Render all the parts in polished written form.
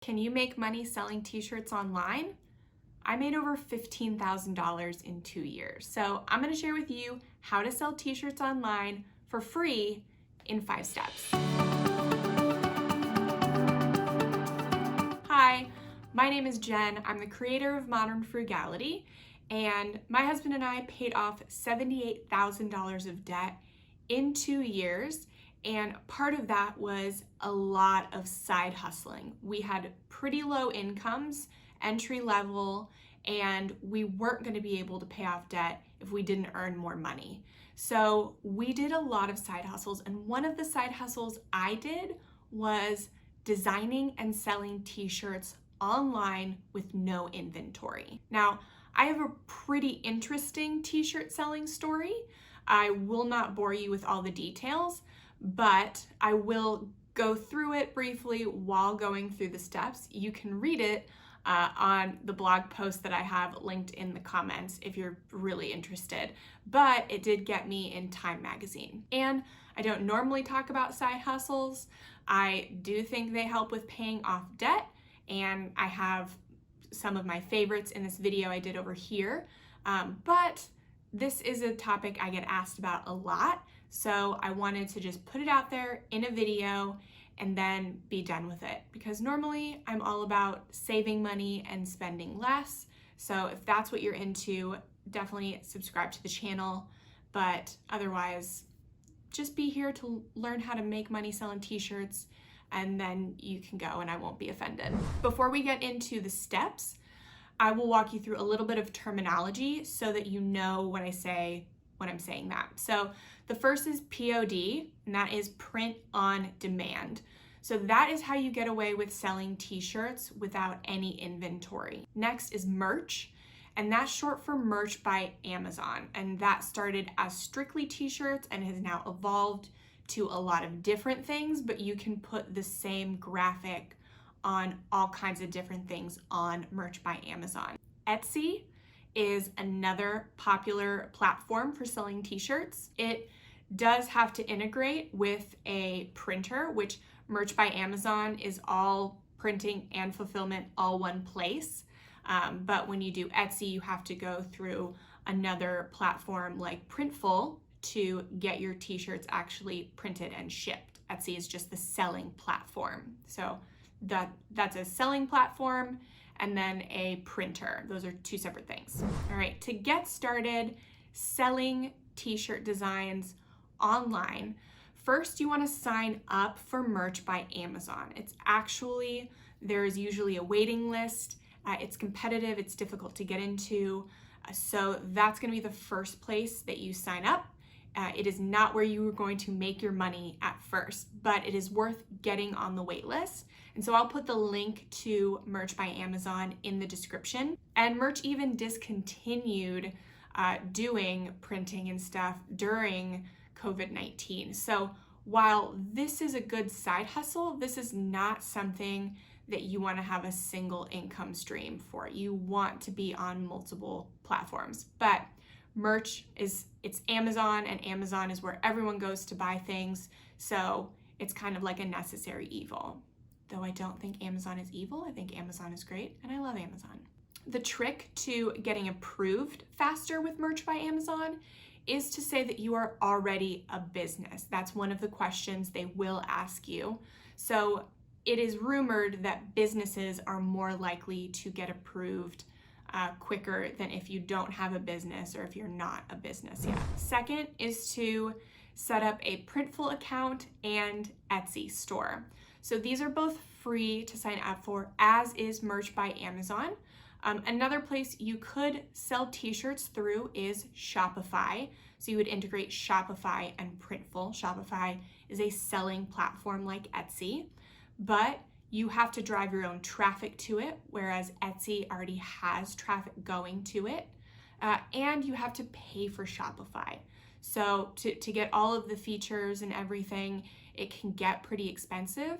Can you make money selling t-shirts online? I made over $15,000 in 2 years. So I'm gonna share with you how to sell t-shirts online for free in 5 steps. Hi, my name is Jen. I'm the creator of Modern Frugality, and my husband and I paid off $78,000 of debt in 2 years. And part of that was a lot of side hustling. We had pretty low incomes, entry level, and we weren't going to be able to pay off debt if we didn't earn more money. So we did a lot of side hustles, and one of the side hustles I did was designing and selling t-shirts online with no inventory. Now, I have a pretty interesting t-shirt selling story. I will not bore you with all the details, but I will go through it briefly while going through the steps. You can read it on the blog post that I have linked in the comments if you're really interested. But it did get me in Time magazine. And I don't normally talk about side hustles. I do think they help with paying off debt, and I have some of my favorites in this video I did over here. But this is a topic I get asked about a lot. So I wanted to just put it out there in a video and then be done with it, because normally I'm all about saving money and spending less. So if that's what you're into, definitely subscribe to the channel. But otherwise, just be here to learn how to make money selling t-shirts, and then you can go and I won't be offended. Before we get into the steps, I will walk you through a little bit of terminology so that you know when I say when I'm saying that. So the first is POD, and that is print on demand. So that is how you get away with selling t-shirts without any inventory. Next is merch, and that's short for merch by Amazon. And that started as strictly t-shirts and has now evolved to a lot of different things, but you can put the same graphic on all kinds of different things on merch by Amazon. Etsy is another popular platform for selling t-shirts. It does have to integrate with a printer, which merch by Amazon is all printing and fulfillment all one place. But when you do Etsy, you have to go through another platform like Printful to get your t-shirts actually printed and shipped. Etsy is just the selling platform. So that's a selling platform and then a printer. Those are two separate things. All right, to get started selling t-shirt designs online, first you want to sign up for merch by Amazon. There's usually a waiting list. It's competitive, it's difficult to get into. So that's going to be the first place that you sign up. It is not where you are going to make your money at first, but it is worth getting on the wait list. And so I'll put the link to Merch by Amazon in the description. And Merch even discontinued doing printing and stuff during COVID-19. So while this is a good side hustle, this is not something that you want to have a single income stream for. You want to be on multiple platforms. But merch it's Amazon, and Amazon is where everyone goes to buy things. So it's kind of like a necessary evil. Though I don't think Amazon is evil. I think Amazon is great, and I love Amazon. The trick to getting approved faster with Merch by Amazon is to say that you are already a business. That's one of the questions they will ask you. So it is rumored that businesses are more likely to get approved quicker than if you don't have a business or if you're not a business yet. Second is to set up a Printful account and Etsy store. So these are both free to sign up for, as is Merch by Amazon. Another place you could sell t-shirts through is Shopify. So you would integrate Shopify and Printful. Shopify is a selling platform like Etsy, but you have to drive your own traffic to it, whereas Etsy already has traffic going to it. And you have to pay for Shopify. So to get all of the features and everything, it can get pretty expensive.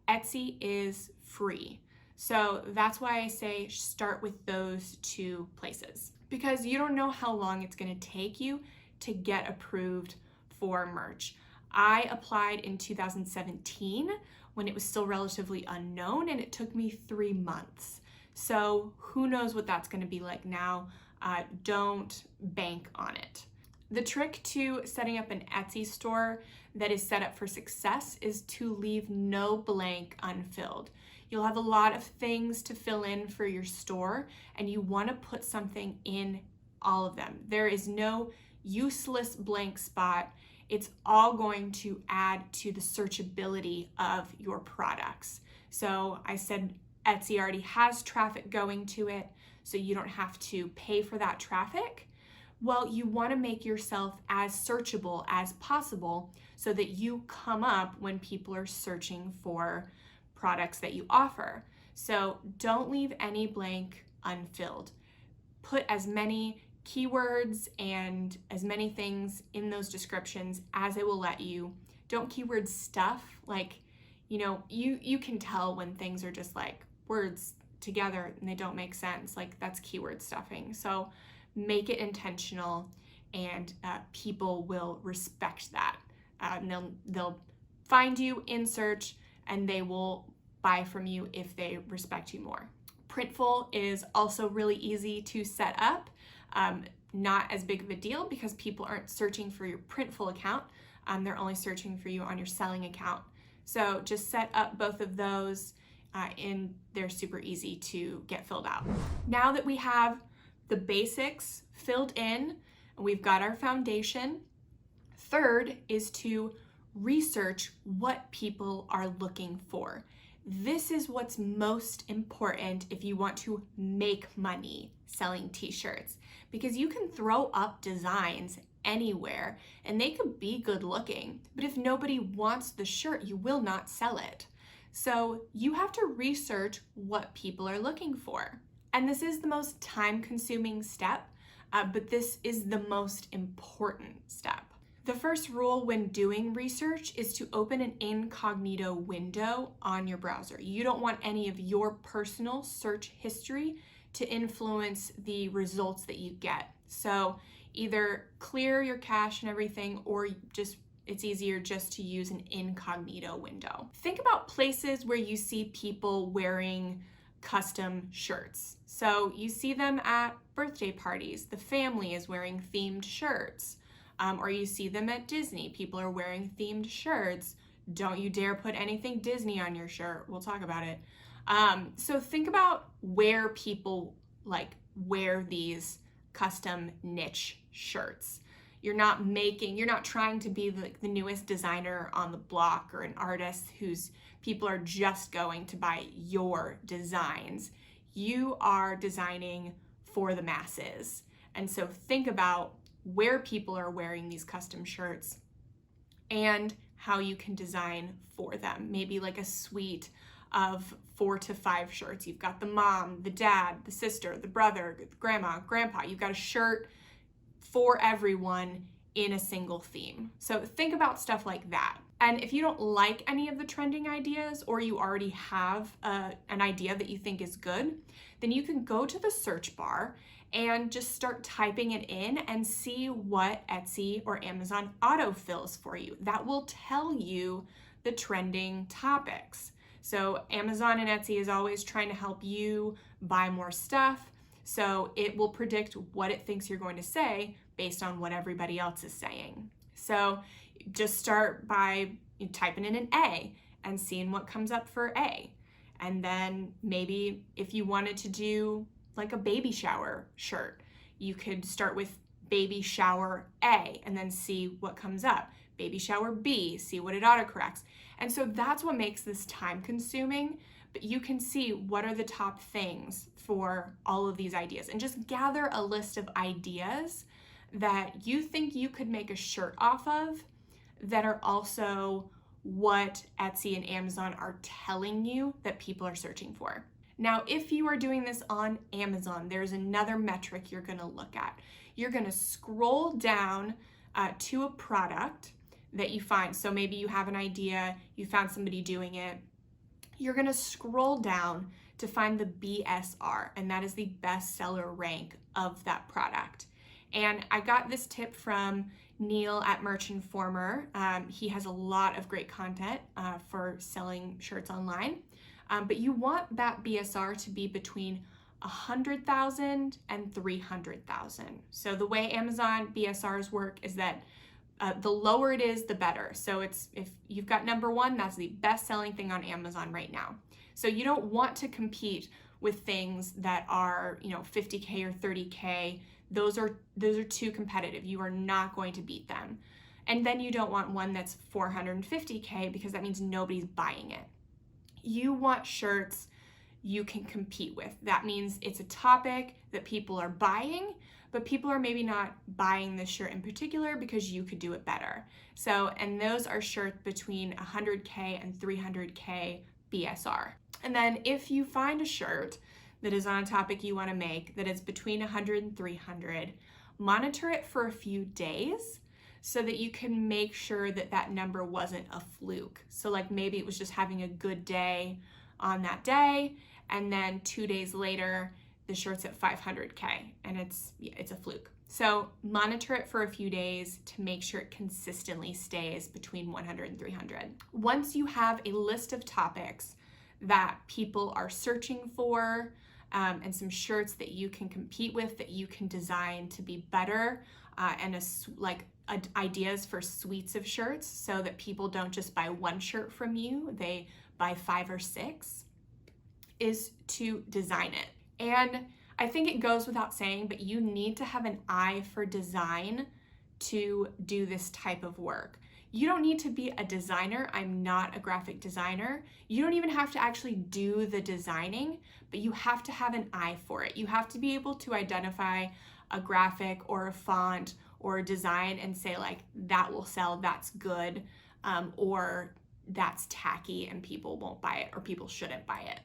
Etsy is free. So that's why I say start with those two places, because you don't know how long it's going to take you to get approved for merch. I applied in 2017 when it was still relatively unknown, and it took me 3 months. So who knows what that's going to be like now. Don't bank on it. The trick to setting up an Etsy store that is set up for success is to leave no blank unfilled. You'll have a lot of things to fill in for your store, and you want to put something in all of them. There is no useless blank spot. It's all going to add to the searchability of your products. So I said Etsy already has traffic going to it, so you don't have to pay for that traffic. Well, you want to make yourself as searchable as possible so that you come up when people are searching for products that you offer. So don't leave any blank unfilled. Put as many keywords and as many things in those descriptions as it will let you. Don't keyword stuff. Like, you can tell when things are just like words together and they don't make sense. Like, that's keyword stuffing. So make it intentional, and people will respect that. And they'll find you in search, and they will buy from you if they respect you more. Printful is also really easy to set up. Not as big of a deal because people aren't searching for your Printful account. They're only searching for you on your selling account. So just set up both of those, and they're super easy to get filled out. Now that we have the basics filled in, we've got our foundation. Third is to research what people are looking for. This is what's most important if you want to make money selling t-shirts, because you can throw up designs anywhere and they could be good looking, but if nobody wants the shirt, you will not sell it. So you have to research what people are looking for. And this is the most time-consuming step, but this is the most important step. The first rule when doing research is to open an incognito window on your browser. You don't want any of your personal search history to influence the results that you get. So either clear your cache and everything, or it's easier just to use an incognito window. Think about places where you see people wearing custom shirts. So you see them at birthday parties. The family is wearing themed shirts. Or you see them at Disney. People are wearing themed shirts. Don't you dare put anything Disney on your shirt. We'll talk about it. So think about where people wear these custom niche shirts. You're not trying to be the newest designer on the block or an artist whose people are just going to buy your designs. You are designing for the masses. And so think about where people are wearing these custom shirts and how you can design for them. Maybe like a suite of 4 to 5 shirts. You've got the mom, the dad, the sister, the brother, the grandma, grandpa. You've got a shirt for everyone in a single theme. So think about stuff like that. And if you don't like any of the trending ideas, or you already have an idea that you think is good, then you can go to the search bar and just start typing it in and see what Etsy or Amazon autofills for you. That will tell you the trending topics. So Amazon and Etsy is always trying to help you buy more stuff. So it will predict what it thinks you're going to say based on what everybody else is saying. So just start by typing in an A and seeing what comes up for A. And then maybe if you wanted to do like a baby shower shirt, you could start with baby shower A and then see what comes up. Baby shower B, see what it autocorrects. And so that's what makes this time consuming, but you can see what are the top things for all of these ideas, and just gather a list of ideas that you think you could make a shirt off of that are also what Etsy and Amazon are telling you that people are searching for. Now, if you are doing this on Amazon, there's another metric you're gonna look at. You're gonna scroll down to a product that you find. So maybe you have an idea, you found somebody doing it. You're gonna scroll down to find the BSR, and that is the bestseller rank of that product. And I got this tip from Neil at Merch Informer. He has a lot of great content for selling shirts online. But you want that BSR to be between 100,000 and 300,000. So the way Amazon BSRs work is that the lower it is, the better. So if you've got number one, that's the best selling thing on Amazon right now. So you don't want to compete with things that are, 50K or 30K. Those are too competitive. You are not going to beat them. And then you don't want one that's 450K because that means nobody's buying it. You want shirts you can compete with. That means it's a topic that people are buying, but people are maybe not buying this shirt in particular because you could do it better. So, and those are shirts between 100K and 300K BSR. And then if you find a shirt that is on a topic you want to make that is between 100 and 300, monitor it for a few days so that you can make sure that that number wasn't a fluke. So like maybe it was just having a good day on that day, and then 2 days later, the shirt's at 500K and it's a fluke. So monitor it for a few days to make sure it consistently stays between 100 and 300. Once you have a list of topics that people are searching for, and some shirts that you can compete with, that you can design to be better, and ideas for suites of shirts so that people don't just buy one shirt from you, they buy 5 or 6, is to design it. And I think it goes without saying, but you need to have an eye for design to do this type of work. You don't need to be a designer. I'm not a graphic designer. You don't even have to actually do the designing, but you have to have an eye for it. You have to be able to identify a graphic or a font or a design and say like, that will sell, that's good, or that's tacky and people won't buy it or people shouldn't buy it.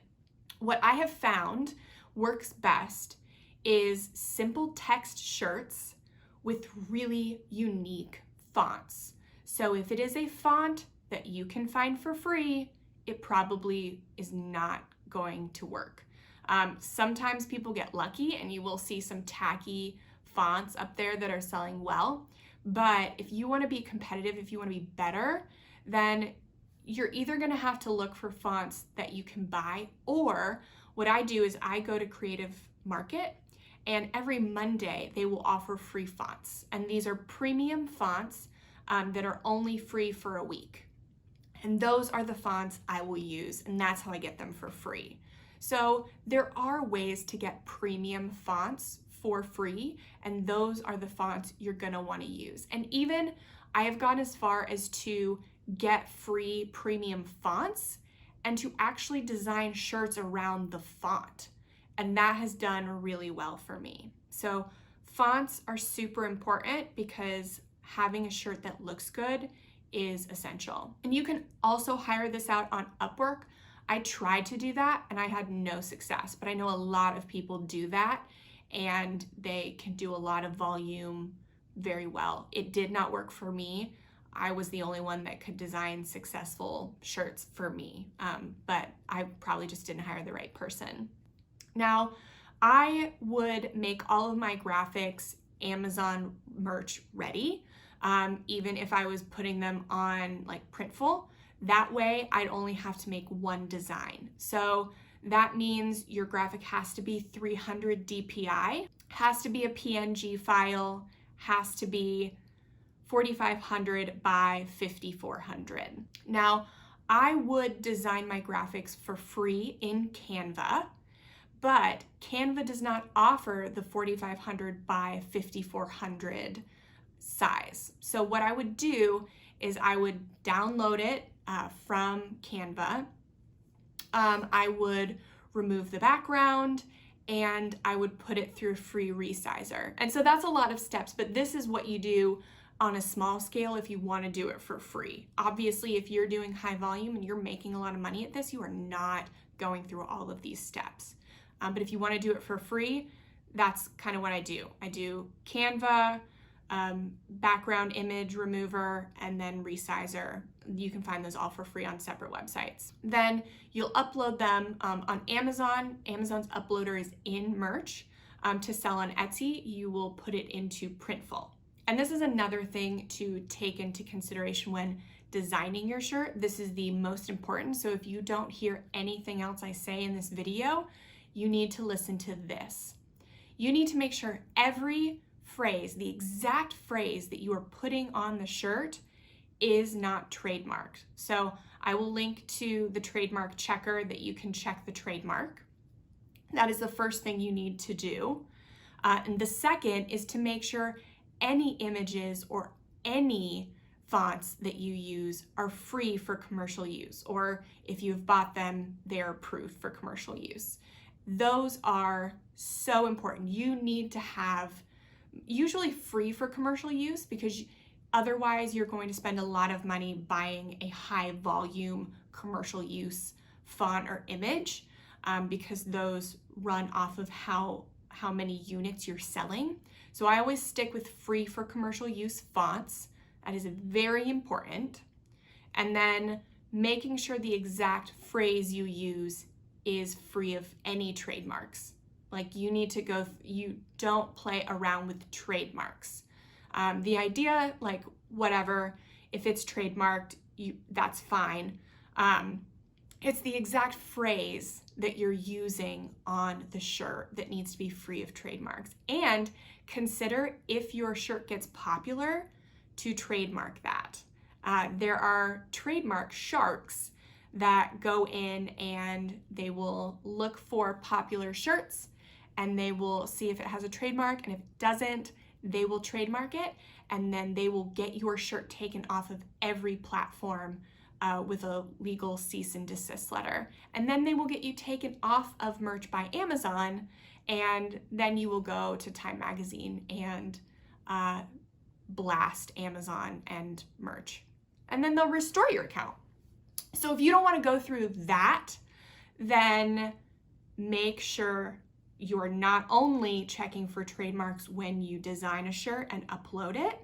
What I have found works best is simple text shirts with really unique fonts. So if it is a font that you can find for free, it probably is not going to work. Sometimes people get lucky and you will see some tacky fonts up there that are selling well. But if you want to be competitive, if you want to be better, then you're either going to have to look for fonts that you can buy, or what I do is I go to Creative Market, and every Monday they will offer free fonts. And these are premium fonts that are only free for a week. And those are the fonts I will use, and that's how I get them for free. So there are ways to get premium fonts for free, and those are the fonts you're gonna wanna use. And even I have gone as far as to get free premium fonts and to actually design shirts around the font. And that has done really well for me. So fonts are super important because having a shirt that looks good is essential. And you can also hire this out on Upwork. I tried to do that and I had no success, but I know a lot of people do that and they can do a lot of volume very well. It did not work for me. I was the only one that could design successful shirts for me, but I probably just didn't hire the right person. Now, I would make all of my graphics Amazon merch ready, even if I was putting them on like Printful. That way, I'd only have to make one design. So that means your graphic has to be 300 DPI, has to be a PNG file, has to be 4,500 by 5,400. Now, I would design my graphics for free in Canva, but Canva does not offer the 4,500 by 5,400 size. So what I would do is I would download it from Canva. I would remove the background and I would put it through a free resizer. And so that's a lot of steps, but this is what you do on a small scale if you want to do it for free. Obviously, if you're doing high volume and you're making a lot of money at this, you are not going through all of these steps. But if you want to do it for free, that's kind of what I do. I do Canva, background image remover, and then resizer. You can find those all for free on separate websites. Then you'll upload them on Amazon. Amazon's uploader is in merch. To sell on Etsy, you will put it into Printful. And this is another thing to take into consideration when designing your shirt. This is the most important. So if you don't hear anything else I say in this video, you need to listen to this. You need to make sure every phrase, the exact phrase that you are putting on the shirt, is not trademarked. So I will link to the trademark checker that you can check the trademark. That is the first thing you need to do. And the second is to make sure any images or any fonts that you use are free for commercial use, or if you've bought them, they're approved for commercial use. Those are so important. You need to have usually free for commercial use, because otherwise you're going to spend a lot of money buying a high volume commercial use font or image, because those run off of how many units you're selling. So I always stick with free for commercial use fonts. That is very important. And then making sure the exact phrase you use is free of any trademarks. Like, you need to you don't play around with trademarks. The idea, like, whatever, if it's trademarked, that's fine. It's the exact phrase that you're using on the shirt that needs to be free of trademarks. And consider, if your shirt gets popular, to trademark that. There are trademark sharks that go in and they will look for popular shirts and they will see if it has a trademark, and if it doesn't, they will trademark it, and then they will get your shirt taken off of every platform with a legal cease and desist letter. And then they will get you taken off of Merch by Amazon, and then you will go to Time Magazine and blast Amazon and Merch. And then they'll restore your account. So if you don't want to go through that, then make sure you're not only checking for trademarks when you design a shirt and upload it,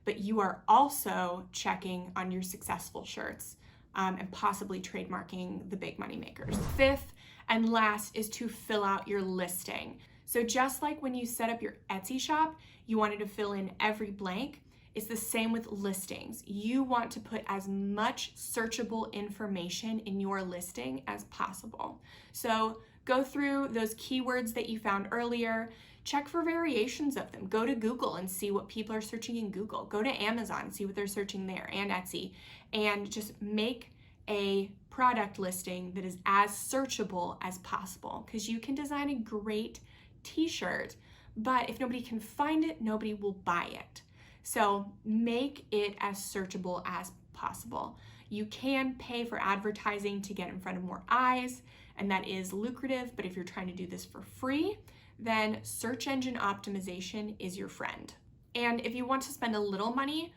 but you are also checking on your successful shirts and possibly trademarking the big money makers. Fifth and last is to fill out your listing. So just like when you set up your Etsy shop, you wanted to fill in every blank, it's the same with listings. You want to put as much searchable information in your listing as possible. So go through those keywords that you found earlier, check for variations of them. Go to Google and see what people are searching in Google. Go to Amazon and see what they're searching there, and Etsy, and just make a product listing that is as searchable as possible, because you can design a great t-shirt, but if nobody can find it, nobody will buy it. So make it as searchable as possible. You can pay for advertising to get in front of more eyes, and that is lucrative, but if you're trying to do this for free, then search engine optimization is your friend. And if you want to spend a little money,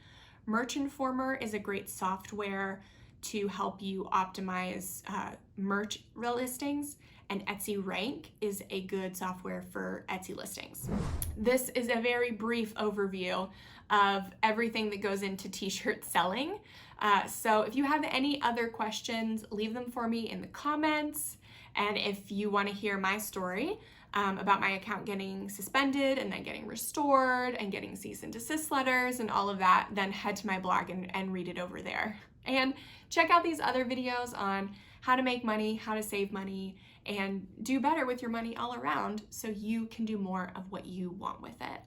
Merch Informer is a great software to help you optimize merch listings, and Etsy Rank is a good software for Etsy listings. This is a very brief overview of everything that goes into t-shirt selling. So if you have any other questions, leave them for me in the comments. And if you want to hear my story about my account getting suspended and then getting restored and getting cease and desist letters and all of that, then head to my blog and read it over there. And check out these other videos on how to make money, how to save money, and do better with your money all around so you can do more of what you want with it.